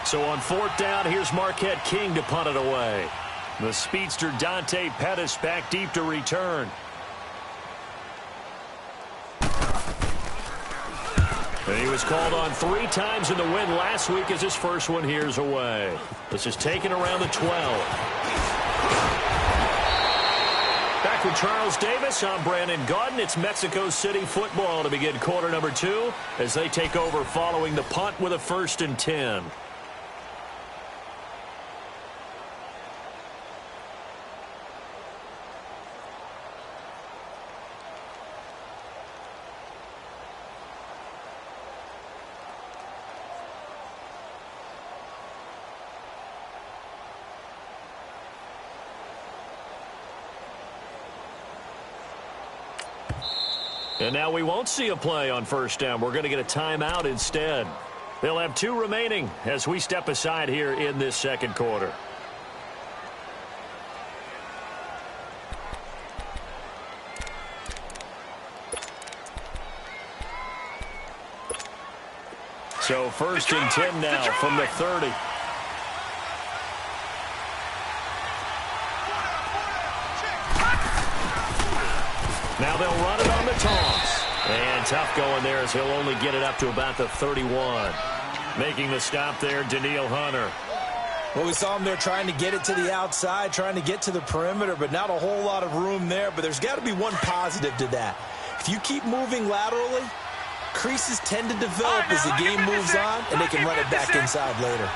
So on fourth down, here's Marquette King to punt it away. The speedster Dante Pettis back deep to return. And he was called on 3 times in the win last week as his first one here's away. This is taken around the 12. Back with Charles Davis, I'm Brandon Gaudin. It's Mexico City football to begin quarter number 2 as they take over following the punt with a 1st and 10. And now we won't see a play on first down. We're going to get a timeout instead. They'll have 2 remaining as we step aside here in this second quarter. So 1st and 10 now from the 30. Now they'll run it on the toss. And tough going there as he'll only get it up to about the 31. Making the stop there, Daniil Hunter. Well, we saw him there trying to get it to the outside, trying to get to the perimeter, but not a whole lot of room there. But there's got to be one positive to that. If you keep moving laterally, creases tend to develop as the game moves on, and they can run it back inside later.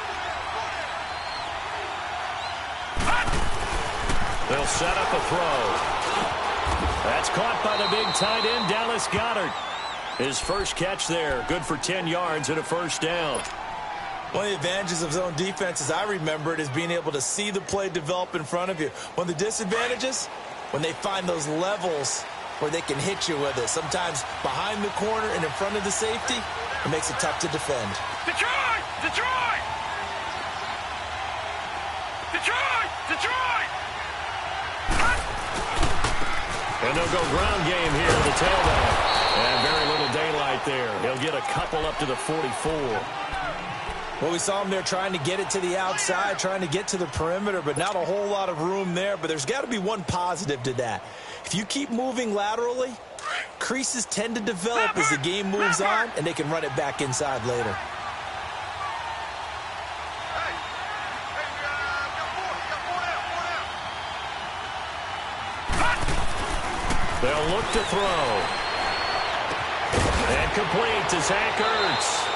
They'll set up a throw. That's caught by the big tight end, Dallas Goedert. His first catch there, good for 10 yards and a 1st down. One of the advantages of zone defense, as I remember it, is being able to see the play develop in front of you. One of the disadvantages, when they find those levels where they can hit you with it, sometimes behind the corner and in front of the safety, it makes it tough to defend. Detroit! Detroit! Detroit! Detroit! And they'll go ground game here to the tailback. And very little daylight there. He'll get a couple up to the 44. Well, we saw him there trying to get it to the outside, trying to get to the perimeter, but not a whole lot of room there. But there's got to be one positive to that. If you keep moving laterally, creases tend to develop as the game moves on, and they can run it back inside later. They'll look to throw. And complete to Zach Ertz.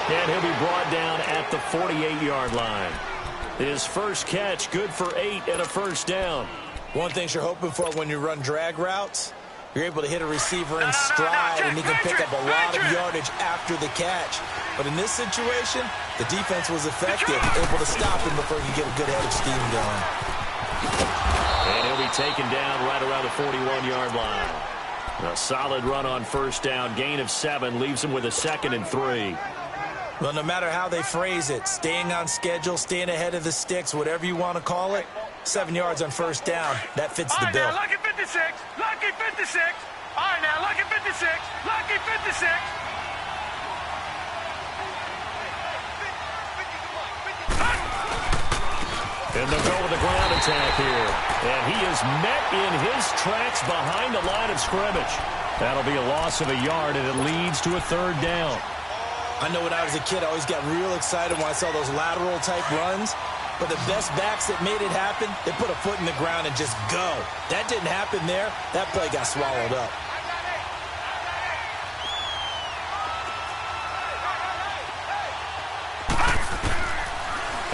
And he'll be brought down at the 48-yard line. His first catch, good for 8 and a 1st down. One thing you're hoping for when you run drag routes, you're able to hit a receiver in stride, and he can pick up a lot of yardage after the catch. But in this situation, the defense was effective, able to stop him before he could get a good head of steam going. And he'll be taken down right around the 41-yard line. A solid run on 1st down. Gain of 7 leaves him with a 2nd and 3. Well, no matter how they phrase it, staying on schedule, staying ahead of the sticks, whatever you want to call it, 7 yards on 1st down, that fits the bill. All right, now, lucky 56, lucky 56. All right, now, lucky 56, lucky 56. And they'll go with the ground attack here. And he is met in his tracks behind the line of scrimmage. That'll be a loss of a yard, and it leads to a 3rd down. I know when I was a kid, I always got real excited when I saw those lateral-type runs. But the best backs that made it happen, they put a foot in the ground and just go. That didn't happen there. That play got swallowed up.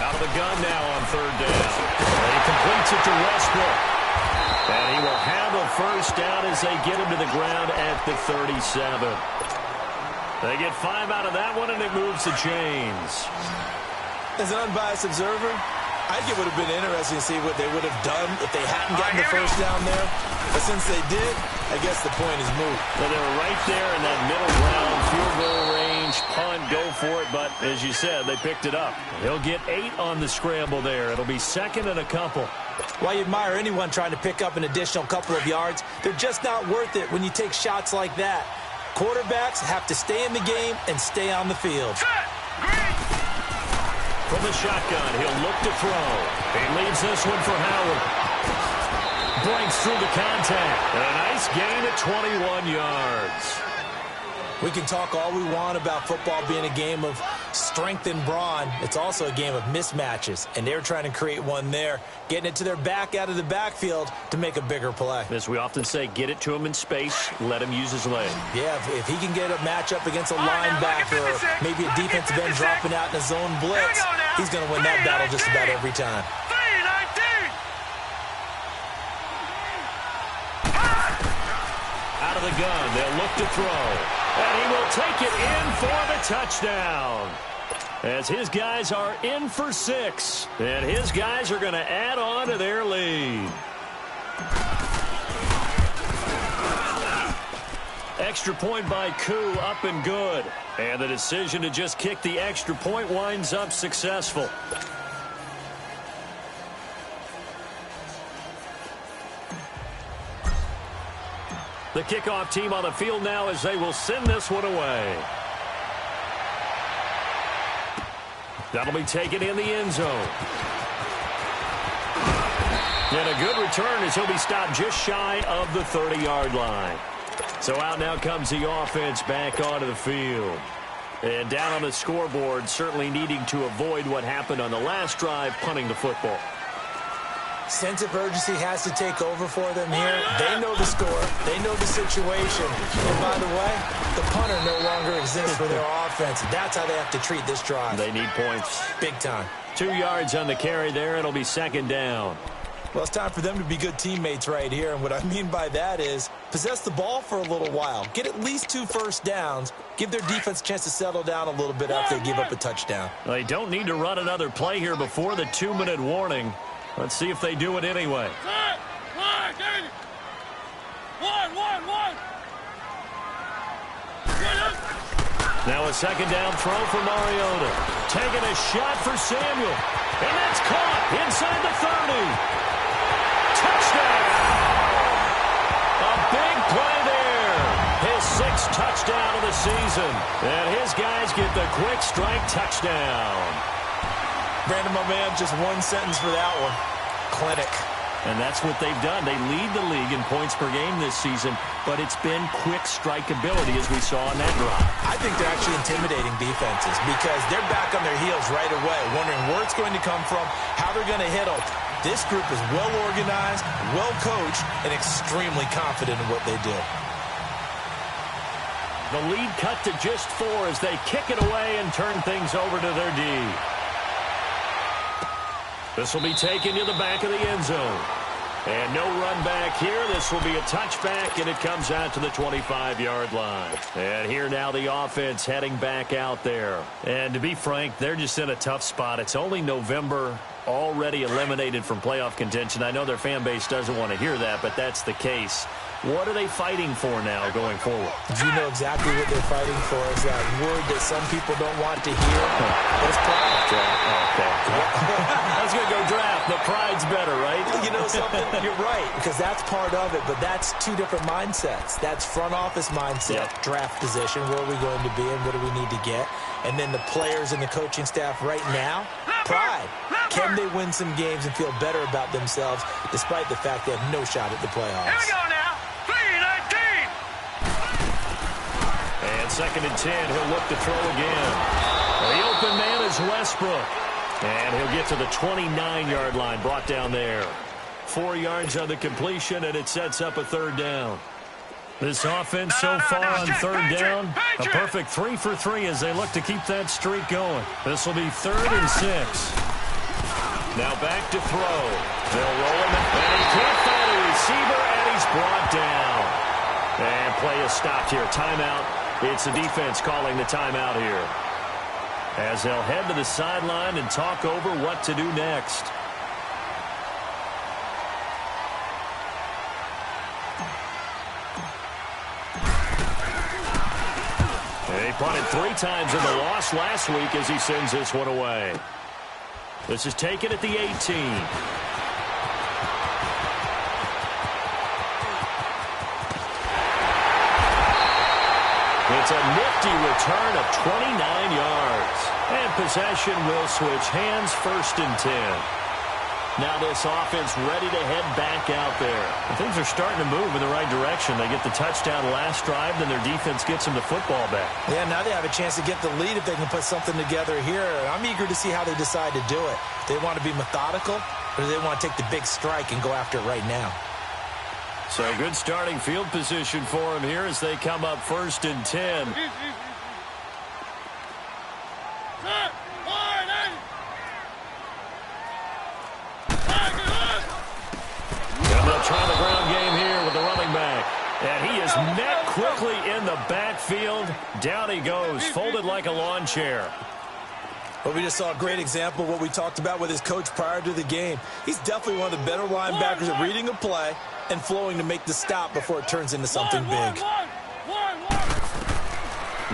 Out of the gun now on 3rd down. And he completes it to Westbrook. And he will have a 1st down as they get him to the ground at the 37. They get 5 out of that one, and it moves the chains. As an unbiased observer, I think it would have been interesting to see what they would have done if they hadn't gotten the 1st down there. But since they did, I guess the point is moot. Well, they were right there in that middle ground, field goal range, punt, go for it. But as you said, they picked it up. He'll get 8 on the scramble there. It'll be 2nd and a couple. Well, you admire anyone trying to pick up an additional couple of yards. They're just not worth it when you take shots like that. Quarterbacks have to stay in the game and stay on the field. From the shotgun, he'll look to throw. He leaves this one for Howard. Breaks through the contact. And a nice gain at 21 yards. We can talk all we want about football being a game of strength and brawn. It's also a game of mismatches, and they're trying to create one there, getting it to their back out of the backfield to make a bigger play. As we often say, get it to him in space, let him use his leg. Yeah, if he can get a matchup against a linebacker or maybe a defensive end dropping out in a zone blitz, he's going to win that battle just about every time. Out of the gun, they'll look to throw. And he will take it in for the touchdown. As his guys are in for 6. And his guys are going to add on to their lead. Extra point by Koo, up and good. And the decision to just kick the extra point winds up successful. The kickoff team on the field now as they will send this one away. That'll be taken in the end zone. And a good return as he'll be stopped just shy of the 30-yard line. So out now comes the offense back onto the field. And down on the scoreboard, certainly needing to avoid what happened on the last drive, punting the football. Sense of urgency has to take over for them here. They know the score. They know the situation. And by the way, the punter no longer exists for their offense. That's how they have to treat this drive. They need points. Big time. 2 yards on the carry there. It'll be second down. Well, it's time for them to be good teammates right here. And what I mean by that is possess the ball for a little while. Get at least 2 first downs. Give their defense a chance to settle down a little bit after they give up a touchdown. They don't need to run another play here before the 2-minute warning. Let's see if they do it anyway. Now a second down throw for Mariota. Taking a shot for Samuel. And that's caught inside the 30. Touchdown! A big play there. His 6th touchdown of the season. And his guys get the quick strike touchdown. Brandon, my man, just one sentence for that one. Clinic. And that's what they've done. They lead the league in points per game this season, but it's been quick strike ability as we saw in that drive. I think they're actually intimidating defenses because they're back on their heels right away, wondering where it's going to come from, how they're going to hit them. This group is well organized, well coached, and extremely confident in what they do. The lead cut to just 4 as they kick it away and turn things over to their D. This will be taken to the back of the end zone. And no run back here. This will be a touchback, and it comes out to the 25-yard line. And here now the offense heading back out there. And to be frank, they're just in a tough spot. It's only November, already eliminated from playoff contention. I know their fan base doesn't want to hear that, but that's the case. What are they fighting for now going forward? You know exactly what they're fighting for. Is that word that some people don't want to hear. It's pride. Okay. I was going to go draft, but pride's better, right? You know something? You're right, because that's part of it, but that's 2 different mindsets. That's front office mindset, draft position, where are we going to be and what do we need to get? And then the players and the coaching staff right now, pride. Can they win some games and feel better about themselves despite the fact they have no shot at the playoffs? Here we go now. 3-19. And second and 10, he'll look to throw again. The open man is Westbrook. And he'll get to the 29-yard line, brought down there. 4 yards on the completion, and it sets up a third down. This offense so far on third down, a perfect 3 for 3 as they look to keep that streak going. This will be 3rd and 6. Now back to throw. They'll roll him, and he can't find a receiver, and he's brought down. And play is stopped here. Timeout. It's the defense calling the timeout here, as they'll head to the sideline and talk over what to do next. He punted 3 times in the loss last week as he sends this one away. This is taken at the 18. It's a nifty return of 29 yards. And possession will switch hands, 1st and 10. Now this offense ready to head back out there. Things are starting to move in the right direction. They get the touchdown last drive, then their defense gets them the football back. Yeah, now they have a chance to get the lead if they can put something together here. I'm eager to see how they decide to do it. Do they want to be methodical, or do they want to take the big strike and go after it right now? So good starting field position for them here as they come up 1st and 10. Trying the ground game here with the running back. And he is met quickly in the backfield. Down he goes, folded like a lawn chair. Well, we just saw a great example of what we talked about with his coach prior to the game. He's definitely one of the better linebackers at reading a play and flowing to make the stop before it turns into something big.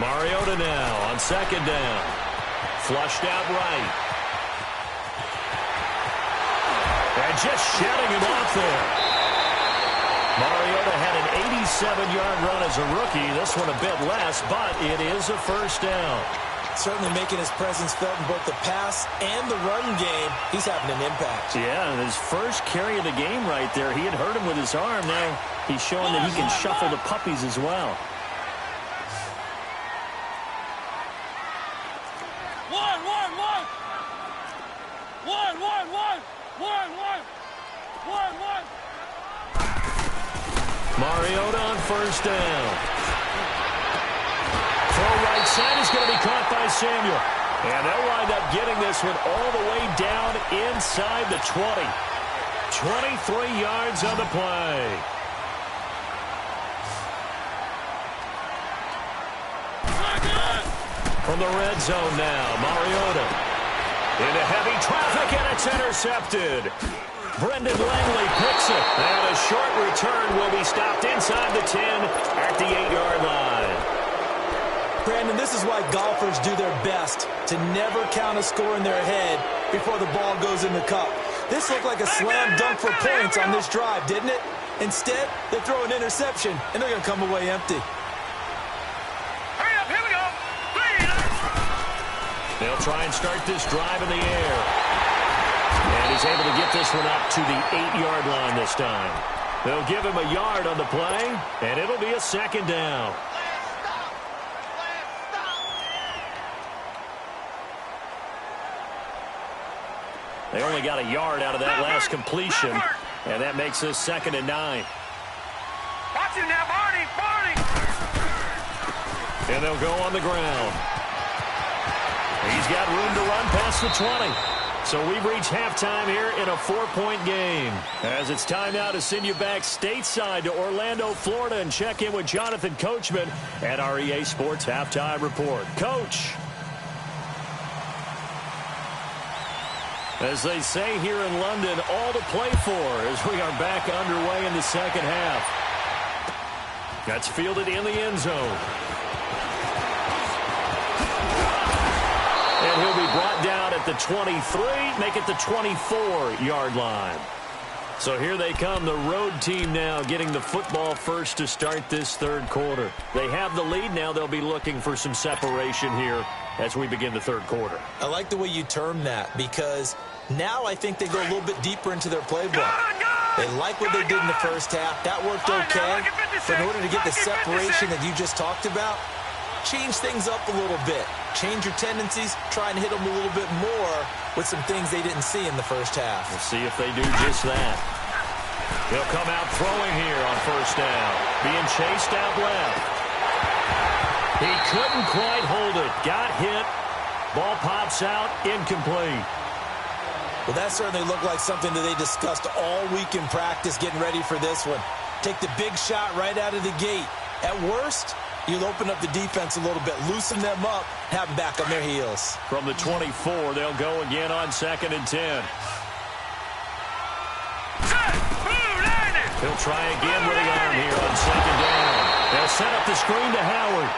Mariota now on 2nd down. Flushed out right. And just shutting him off there. Mariota had an 87-yard run as a rookie. This one a bit less, but it is a 1st down. Certainly making his presence felt in both the pass and the run game. He's having an impact. Yeah, and his first carry of the game right there. He had hurt him with his arm. Now he's showing that he can shuffle the puppies as well. Mariota on 1st down. Throw right side is going to be caught by Samuel. And they'll wind up getting this one all the way down inside the 20. 23 yards on the play. From the red zone now, Mariota. Into heavy traffic, and it's intercepted. Brendan Langley picks it. And a short return will be stopped inside the 10 at the 8-yard line. Brandon, this is why golfers do their best to never count a score in their head before the ball goes in the cup. This looked like a slam dunk for points on this drive, didn't it? Instead, they throw an interception, and they're going to come away empty. Hurry up, here we go. They'll try and start this drive in the air. And he's able to get this one up to the 8-yard line this time. They'll give him a yard on the play, and it'll be a 2nd down. They only got a yard out of that last completion, and that makes this 2nd and 9. Watch him now, Barney, Barney. And they'll go on the ground. He's got room to run past the 20. So we've reached halftime here in a 4-point game. As it's time now to send you back stateside to Orlando, Florida, and check in with Jonathan Coachman at our EA Sports Halftime Report. Coach. As they say here in London, all to play for as we are back underway in the 2nd half. That's fielded in the end zone. And he'll be brought down at the 23, make it the 24-yard line. So here they come, the road team now getting the football first to start this 3rd quarter. They have the lead now. They'll be looking for some separation here as we begin the 3rd quarter. I like the way you term that because now I think they go a little bit deeper into their playbook. They like what they did in the 1st half. That worked okay. But in order to get the separation that you just talked about, change things up a little bit. Change your tendencies, try and hit them a little bit more with some things they didn't see in the 1st half. We'll see if they do just that. They'll come out throwing here on 1st down. Being chased out left. He couldn't quite hold it. Got hit. Ball pops out. Incomplete. Well, that certainly looked like something that they discussed all week in practice getting ready for this one. Take the big shot right out of the gate. At worst, you'll open up the defense a little bit, loosen them up, have them back on their heels. From the 24, they'll go again on 2nd and 10. He'll try again with the arm here on 2nd down. They'll set up the screen to Howard.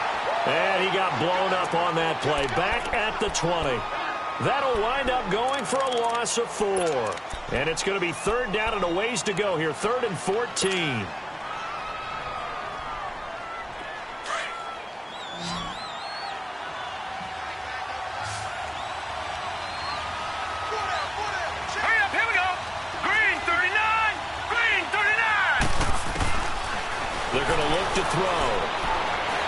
And he got blown up on that play. Back at the 20. That'll wind up going for a loss of 4. And it's going to be 3rd down and a ways to go here. 3rd and 14. to throw.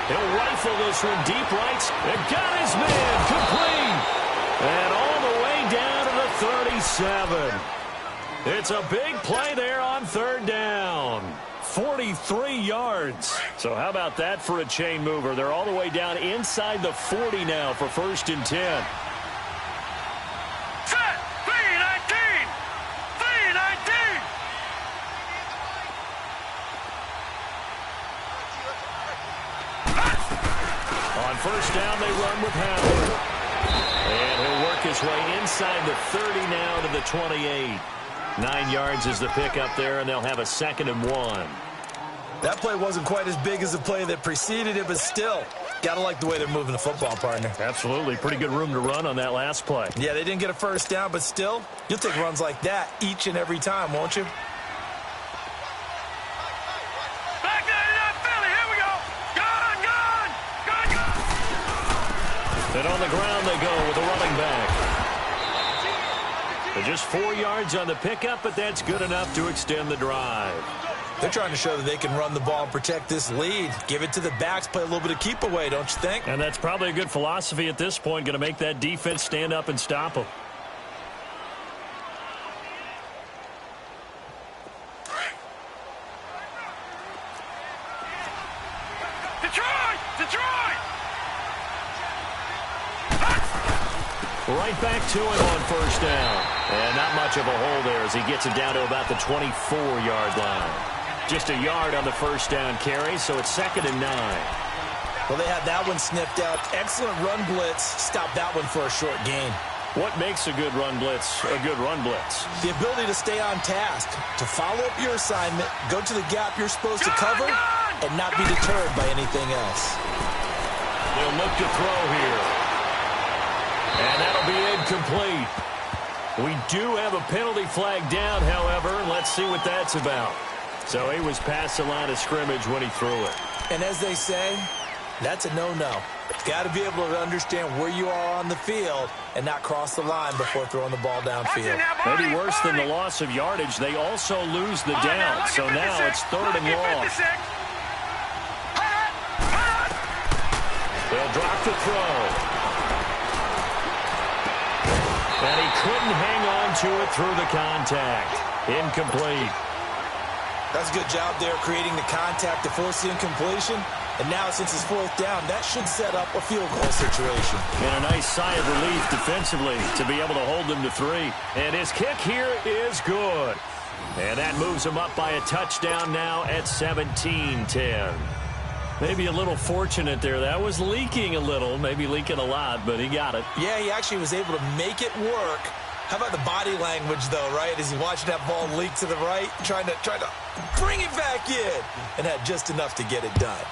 He'll rifle this one deep right. And got his man complete. And all the way down to the 37. It's a big play there on third down. 43 yards. So how about that for a chain mover? They're all the way down inside the 40 now for 1st and 10. Set. 3-19. 3-19. On first down, they run with Howard. And he'll work his way inside the 30 now to the 28. 9 yards is the pickup there, and they'll have a 2nd and 1. That play wasn't quite as big as the play that preceded it, but still, got to like the way they're moving the football, partner. Absolutely. Pretty good room to run on that last play. Yeah, they didn't get a first down, but still, you'll take runs like that each and every time, won't you? Back there in that Philly. Here we go. Gone, gone. Gone, gone. And on the ground they go with a running back. They're just 4 yards on the pickup, but that's good enough to extend the drive. They're trying to show that they can run the ball and protect this lead. Give it to the backs, play a little bit of keep away, don't you think? And that's probably a good philosophy at this point, going to make that defense stand up and stop them. Detroit! Detroit! Right back to him on first down. And not much of a hole there as he gets it down to about the 24-yard line. Just a yard on the first down carry, so it's 2nd and 9. Well, they had that one sniffed out. Excellent run blitz. Stop that one for a short gain. What makes a good run blitz a good run blitz? The ability to stay on task, to follow up your assignment, go to the gap you're supposed to cover, and not be deterred by anything else. They'll look to throw here. And that'll be incomplete. We do have a penalty flag down, however. Let's see what that's about. So he was past the line of scrimmage when he threw it. And as they say, that's a no-no. Got to be able to understand where you are on the field and not cross the line before throwing the ball downfield. Maybe worse than the loss of yardage, they also lose the down. So now it's 3rd and long. They'll drop the throw. And he couldn't hang on to it through the contact. Incomplete. That's a good job there creating the contact to force the incompletion. And now since it's 4th down, that should set up a field goal situation. And a nice sigh of relief defensively to be able to hold them to 3. And his kick here is good. And that moves him up by a touchdown now at 17-10. Maybe a little fortunate there. That was leaking a little, maybe leaking a lot, but he got it. Yeah, he actually was able to make it work. How about the body language, though, right? As he watched that ball leak to the right, trying to bring it back in, and had just enough to get it done.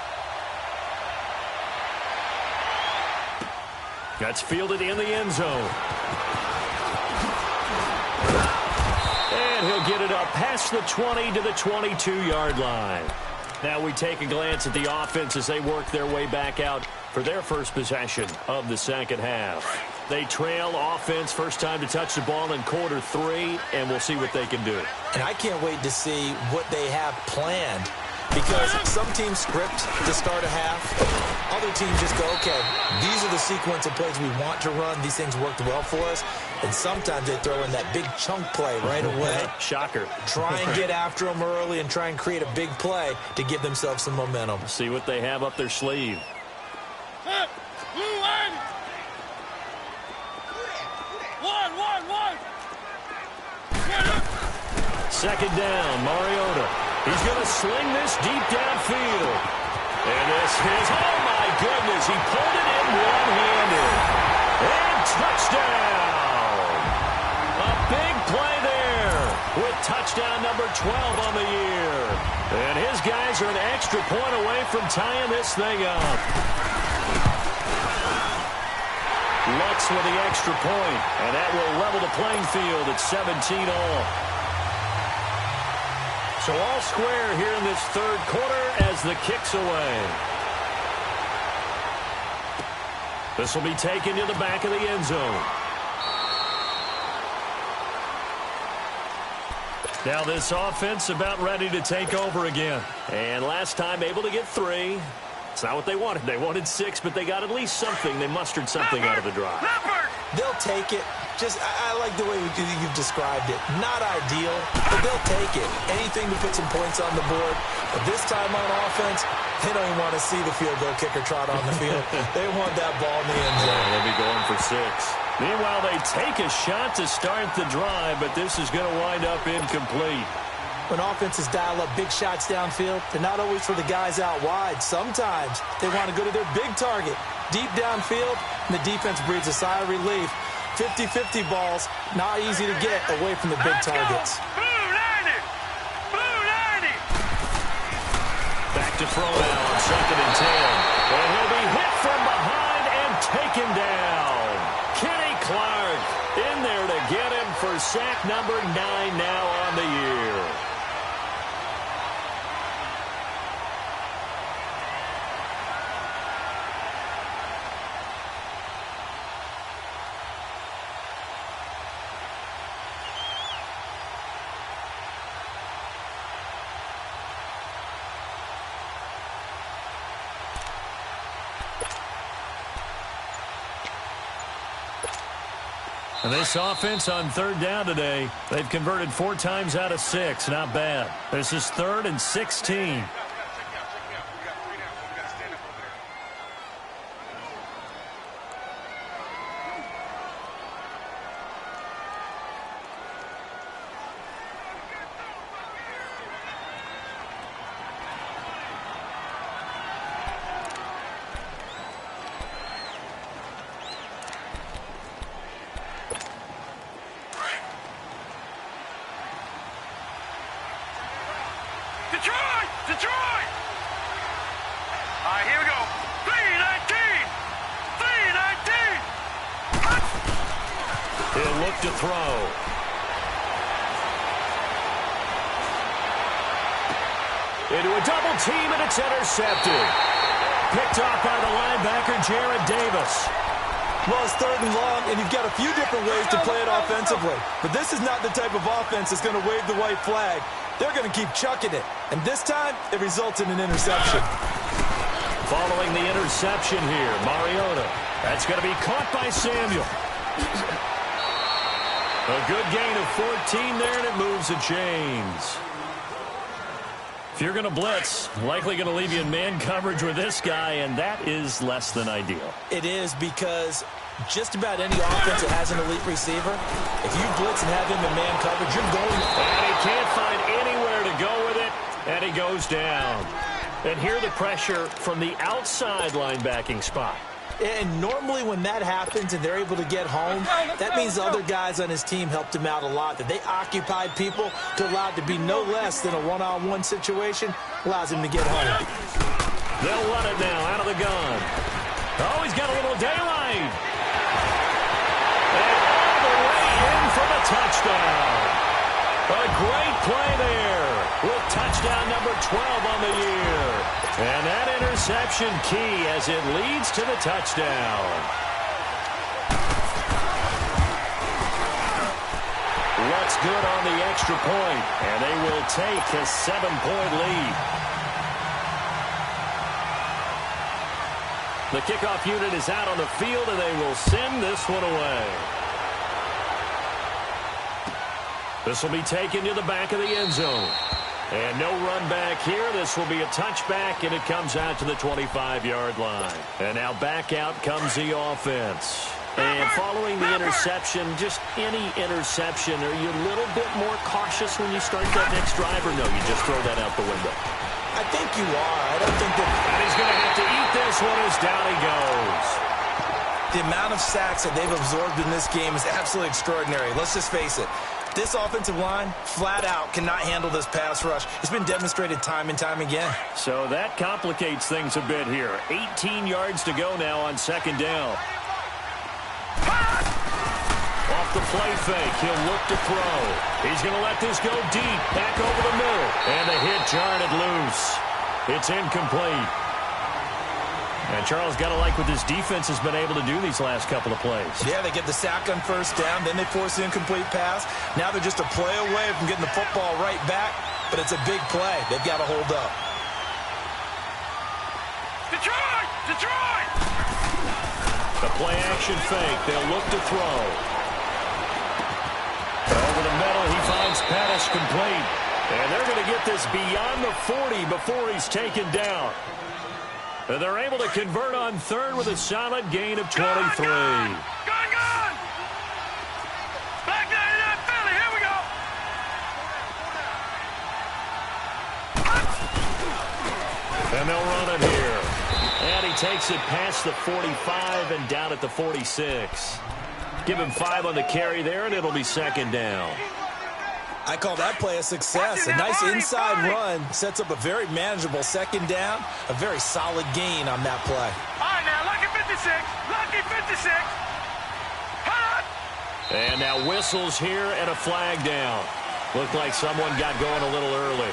That's fielded in the end zone. And he'll get it up past the 20 to the 22-yard line. Now we take a glance at the offense as they work their way back out for their first possession of the second half. They trail offense, first time to touch the ball in quarter 3, and we'll see what they can do. And I can't wait to see what they have planned, because some teams script to start a half. Other teams just go, okay, these are the sequence of plays we want to run. These things worked well for us. And sometimes they throw in that big chunk play right away. Shocker. Try and get after them early and try and create a big play to give themselves some momentum. See what they have up their sleeve. Second down, Mariota. He's going to sling this deep downfield. And this is, oh my goodness, he pulled it in one-handed. And touchdown. A big play there with touchdown number 12 on the year. And his guys are an extra point away from tying this thing up. Lutz with the extra point, and that will level the playing field at 17 all. So all square here in this third quarter as the kick's away. This will be taken to the back of the end zone. Now this offense about ready to take over again. And last time able to get 3. It's not what they wanted. They wanted 6, but they got at least something. They mustered something out of the drive. They'll take it. I like the way you've described it. Not ideal, but they'll take it. Anything to put some points on the board. But this time on offense, they don't even want to see the field goal kicker trot on the field. They want that ball in the end zone. Yeah, they'll be going for 6. Meanwhile, they take a shot to start the drive, but this is going to wind up incomplete. When offenses dial up big shots downfield, they're not always for the guys out wide. Sometimes they want to go to their big target, deep downfield, and the defense breathes a sigh of relief. 50-50 balls, not easy to get away from the big targets. Back to throw now on 2nd and 10. And he'll be hit from behind and taken down. Kenny Clark in there to get him for sack number 9 now on the year. And this offense on 3rd down today, they've converted 4 times out of 6. Not bad. This is 3rd and 16. Detroit! All right, here we go. 3-19! 3-19! He'll look to throw. Into a double team, and it's intercepted. Picked off by the linebacker, Jared Davis. Well, it's 3rd and long, and you've got a few different ways to play it offensively. But this is not the type of offense that's going to wave the white flag. They're going to keep chucking it. And this time, it results in an interception. Following the interception here, Mariota. That's going to be caught by Samuel. A good gain of 14 there, and it moves the chains. If you're going to blitz, likely going to leave you in man coverage with this guy, and that is less than ideal. It is, because just about any offense that has an elite receiver, if you blitz and have him in man coverage, you're going. And he can't find anywhere to go with it, and he goes down. And here the pressure from the outside linebacking spot. And normally when that happens and they're able to get home, that means the other guys on his team helped him out a lot. That they occupied people to allow it to be no less than a one-on-one situation, allows him to get home. They'll run it now out of the gun. Oh, he's got a little daylight. And all the way in for the touchdown. A great play there with touchdown number 12 on the year. And that interception key as it leads to the touchdown. What's good on the extra point, and they will take a 7-point lead. The kickoff unit is out on the field, and they will send this one away. This will be taken to the back of the end zone. And no run back here. This will be a touchback, and it comes out to the 25-yard line. And now back out comes the offense. And following the interception, just any interception, are you a little bit more cautious when you start that next drive, or no, you just throw that out the window? I think you are. I don't think that. And he's going to have to eat this one as down he goes. The amount of sacks that they've absorbed in this game is absolutely extraordinary. Let's just face it. This offensive line, flat out, cannot handle this pass rush. It's been demonstrated time and time again. So that complicates things a bit here. 18 yards to go now on 2nd down. Off the play fake, he'll look to throw. He's going to let this go deep, back over the middle. And the hit jarred it loose. It's incomplete. And Charles, got to like what this defense has been able to do these last couple of plays. Yeah, they get the sack on first down, then they force the incomplete pass. Now they're just a play away from getting the football right back, but it's a big play. They've got to hold up. Detroit! Detroit! The play action fake. They'll look to throw. Over the middle, he finds Pettis complete. And they're going to get this beyond the 40 before he's taken down. And they're able to convert on third with a solid gain of 23. Gone! Back 99 Philly, here we go! And they'll run it here. And he takes it past the 45 and down at the 46. Give him 5 on the carry there, and it'll be second down. I call that play a success. A nice inside run sets up a very manageable second down. A very solid gain on that play. All right, now, lucky 56. Lucky 56. Hot! And now whistles here and a flag down. Looked like someone got going a little early.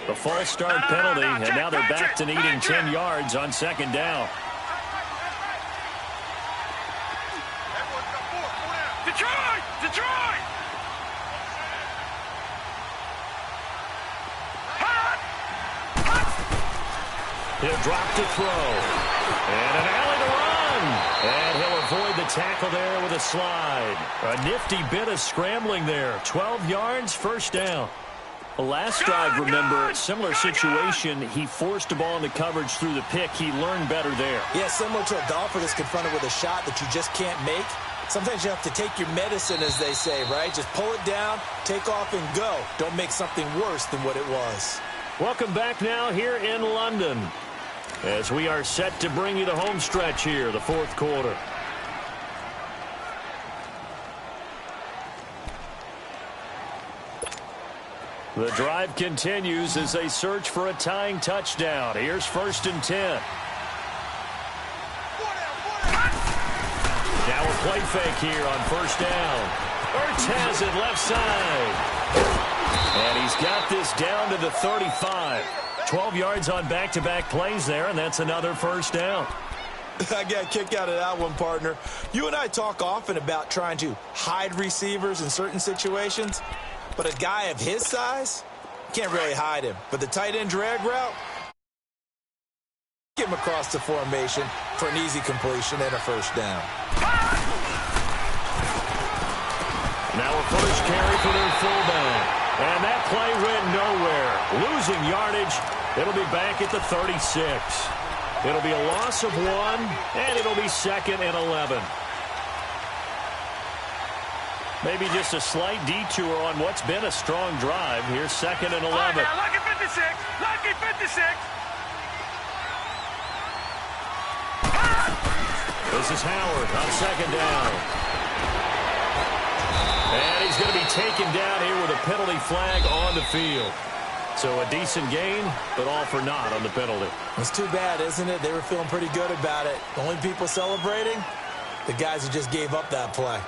The false start penalty, and now they're back to needing 10 yards on second down. Detroit! Detroit! Hot! He'll drop to throw. And an alley to run. And he'll avoid the tackle there with a slide. A nifty bit of scrambling there. 12 yards, first down. The last drive, remember, similar situation. He forced a ball into coverage through the pick. He learned better there. Yeah, similar to a golfer that's confronted with a shot that you just can't make. Sometimes you have to take your medicine, as they say, right? Just pull it down, take off, and go. Don't make something worse than what it was. Welcome back now here in London as we are set to bring you the home stretch here, the fourth quarter. The drive continues as they search for a tying touchdown. Here's 1st and 10. Now a play fake here on first down. Ertz has it left side. And he's got this down to the 35. 12 yards on back-to-back plays there, and that's another first down. I got a kick out of that one, partner. You and I talk often about trying to hide receivers in certain situations. But a guy of his size, can't really hide him. But the tight end drag route, get him across the formation for an easy completion and a first down. Now a first carry for their fullback. And that play went nowhere. Losing yardage. It'll be back at the 36. It'll be a loss of 1, and it'll be 2nd and 11. Maybe just a slight detour on what's been a strong drive. Here's 2nd and 11. All right, now, lucky 56. Lucky 56. This is Howard on second down. And he's going to be taken down here with a penalty flag on the field. So a decent gain, but all for naught on the penalty. It's too bad, isn't it? They were feeling pretty good about it. The only people celebrating, the guys who just gave up that play.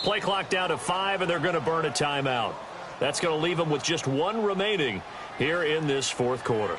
Play clock down to 5, and they're going to burn a timeout. That's going to leave them with just 1 remaining here in this fourth quarter.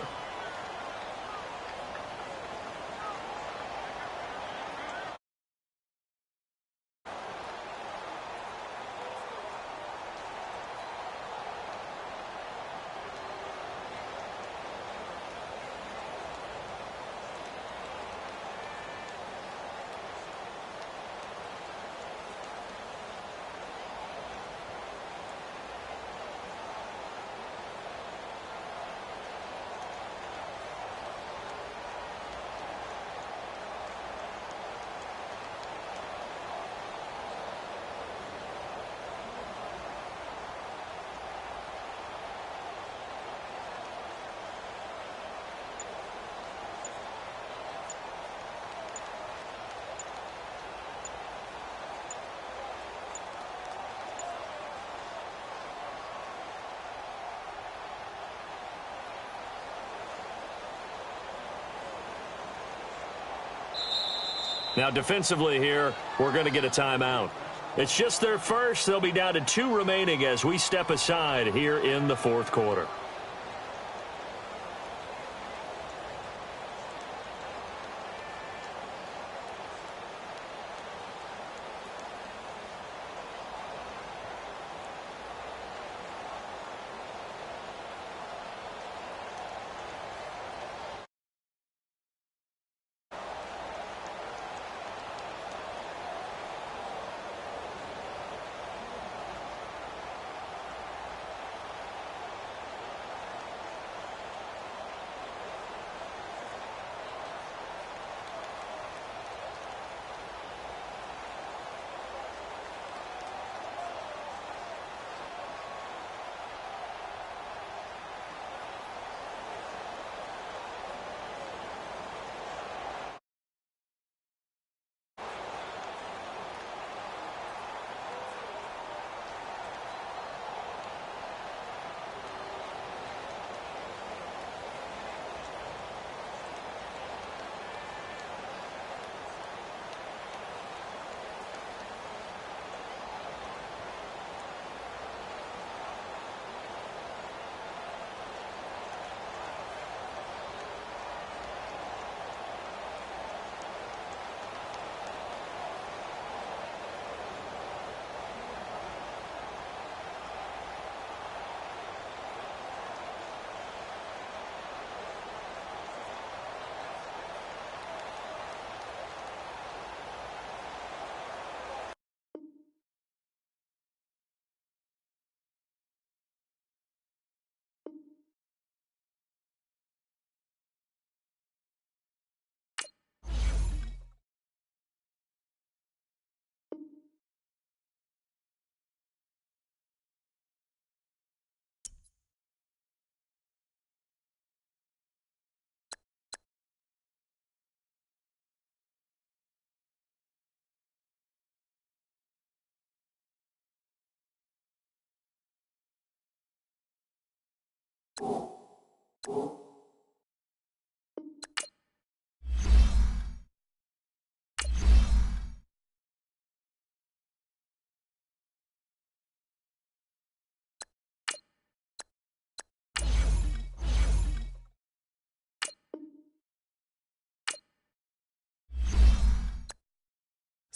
Now, defensively here, we're going to get a timeout. It's just their first. They'll be down to 2 remaining as we step aside here in the fourth quarter.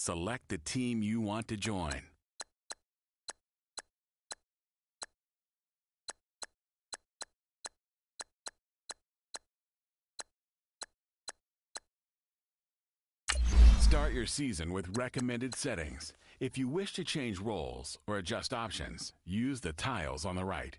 Select the team you want to join. Start your season with recommended settings. If you wish to change roles or adjust options, use the tiles on the right.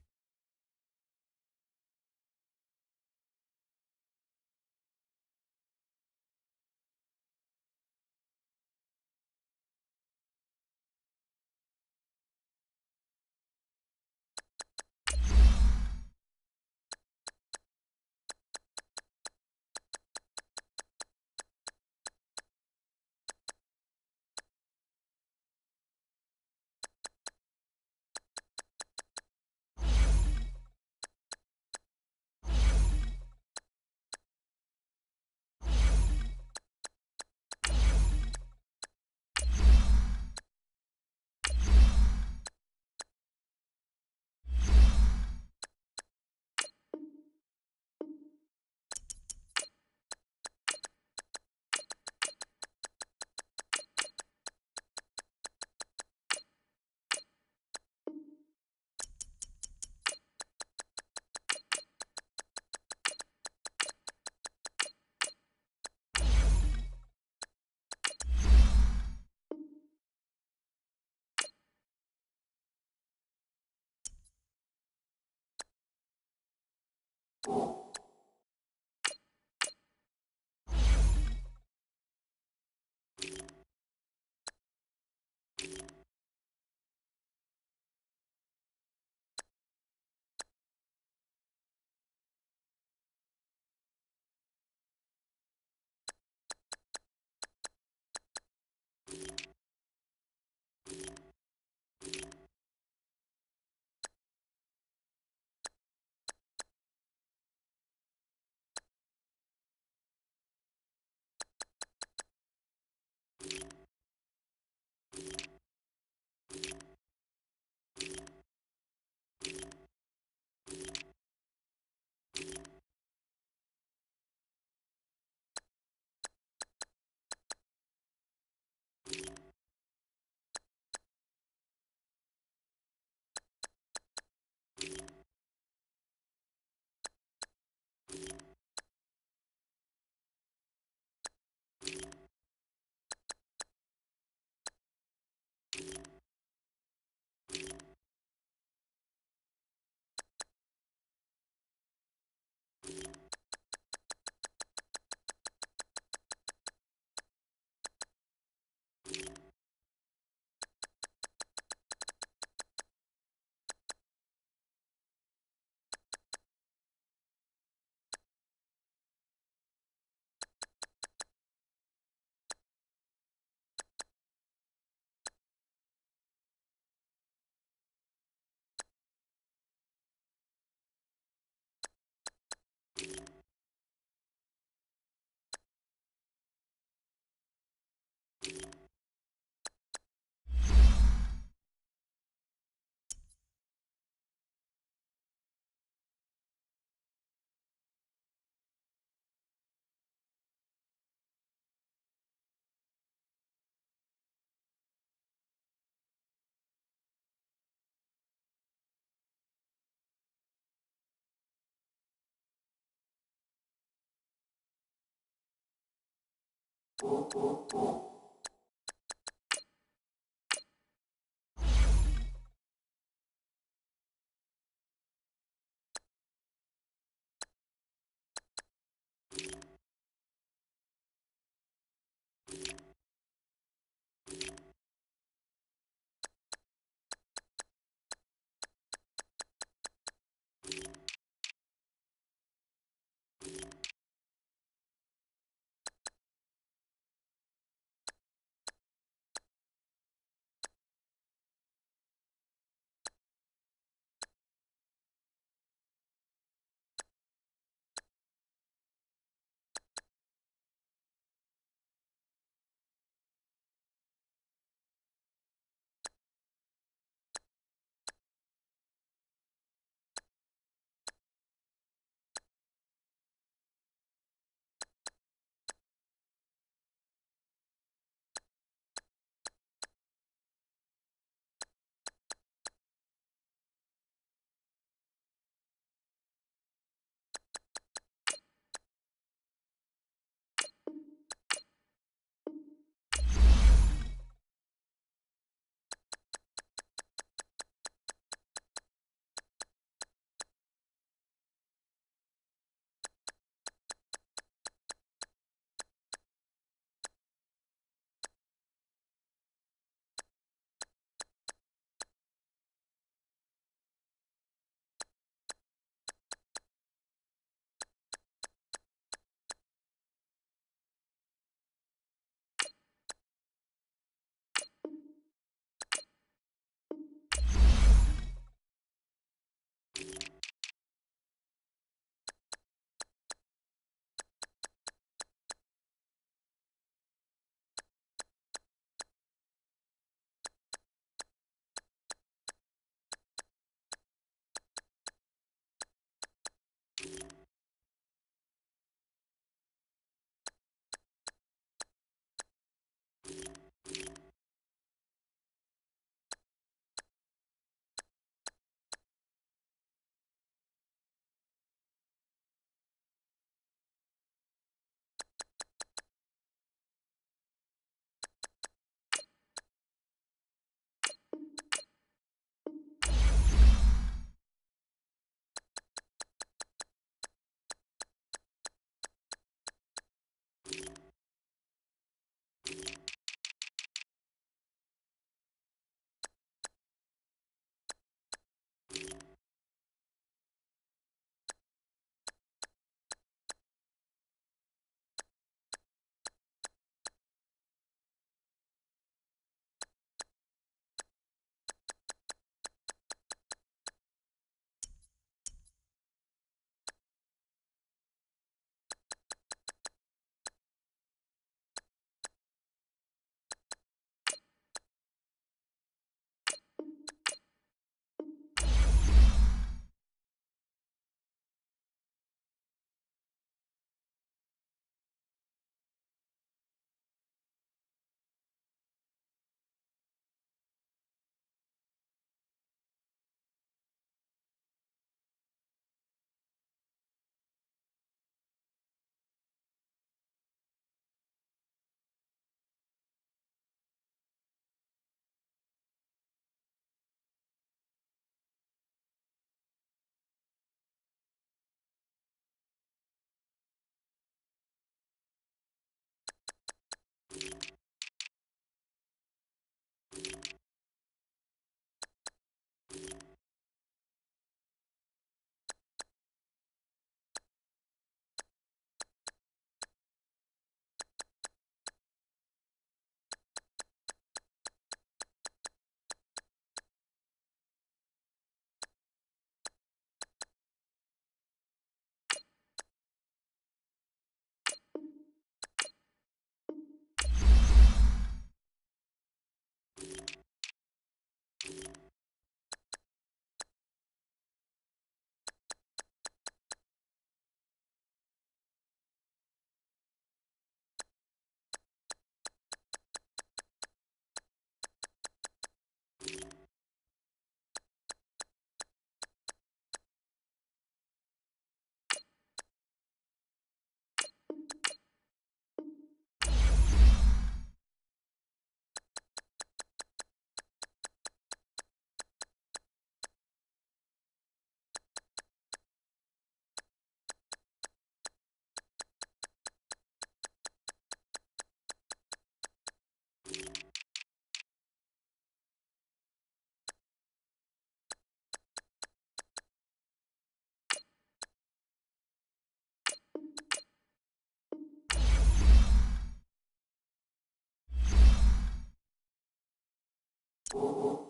Oh.